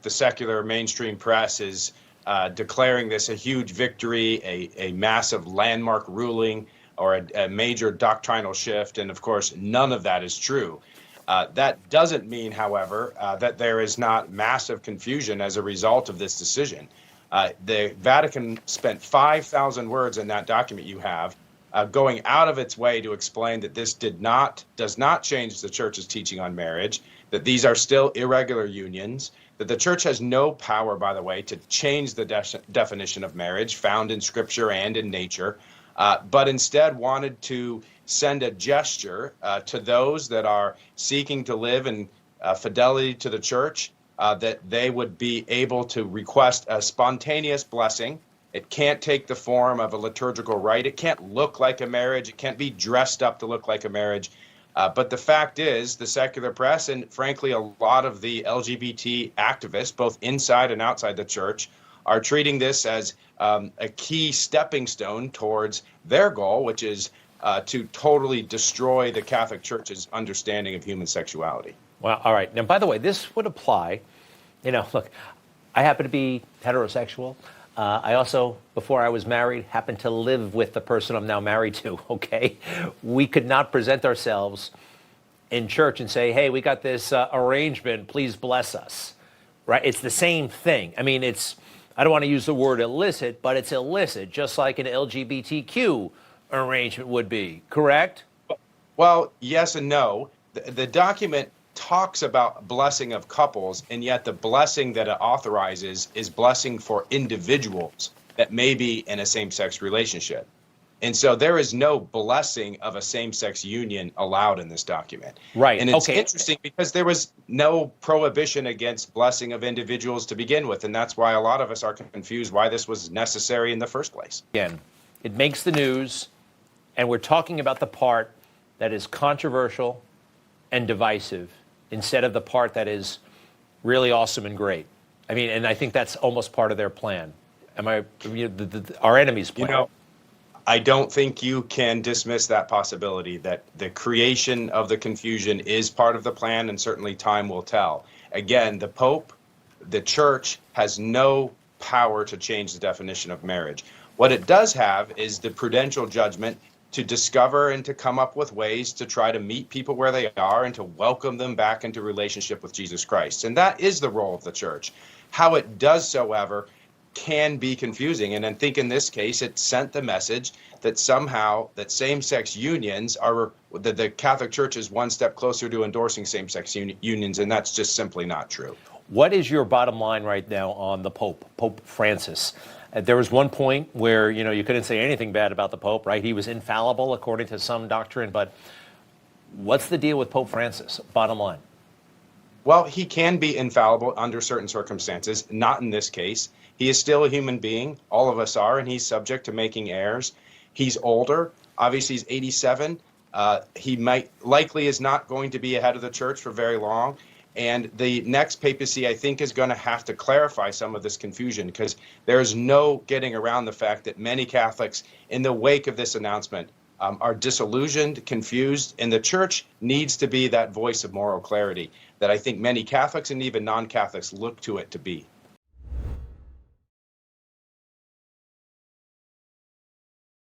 fact, the secular mainstream press is declaring this a huge victory, a massive landmark ruling, or a major doctrinal shift. And of course, none of that is true. That doesn't mean, however, that there is not massive confusion as a result of this decision. The Vatican spent 5,000 words in that document you have, going out of its way to explain that this does not change the church's teaching on marriage, that these are still irregular unions, that the church has no power, by the way, to change the definition of marriage found in Scripture and in nature, but instead wanted to send a gesture to those that are seeking to live in fidelity to the church, that they would be able to request a spontaneous blessing. It can't take the form of a liturgical rite. It can't look like a marriage. It can't be dressed up to look like a marriage. But the fact is, the secular press and, frankly, a lot of the LGBT activists, both inside and outside the church, are treating this as a key stepping stone towards their goal, which is to totally destroy the Catholic Church's understanding of human sexuality. Well, all right. Now, by the way, this would apply, look, I happen to be heterosexual. I also, before I was married, happened to live with the person I'm now married to, okay? We could not present ourselves in church and say, hey, we got this arrangement, please bless us, right? It's the same thing. I mean, I don't want to use the word illicit, but it's illicit, just like an LGBTQ arrangement would be, correct? Well, yes and no. The document talks about blessing of couples, and yet the blessing that it authorizes is blessing for individuals that may be in a same-sex relationship. And so there is no blessing of a same-sex union allowed in this document. Right. And it's interesting because there was no prohibition against blessing of individuals to begin with, and that's why a lot of us are confused why this was necessary in the first place. Again, it makes the news, and we're talking about the part that is controversial and divisive instead of the part that is really awesome and great. I mean, and I think that's almost part of their plan. Our enemy's plan. I don't think you can dismiss that possibility, that the creation of the confusion is part of the plan, and certainly time will tell. Again, the Pope, the Church, has no power to change the definition of marriage. What it does have is the prudential judgment to discover and to come up with ways to try to meet people where they are and to welcome them back into relationship with Jesus Christ. And that is the role of the church. How it does so, however, can be confusing. And I think in this case, it sent the message that somehow that same-sex unions are, that the Catholic Church is one step closer to endorsing same-sex unions, and that's just simply not true. What is your bottom line right now on the Pope, Pope Francis? There was one point where, you couldn't say anything bad about the Pope, right? He was infallible according to some doctrine, but what's the deal with Pope Francis, bottom line? Well, he can be infallible under certain circumstances, not in this case. He is still a human being, all of us are, and he's subject to making errors. He's older, obviously he's 87. He likely is not going to be ahead of the church for very long. And the next papacy, I think, is going to have to clarify some of this confusion, because there's no getting around the fact that many Catholics, in the wake of this announcement, are disillusioned, confused, and the church needs to be that voice of moral clarity that I think many Catholics and even non-Catholics look to it to be.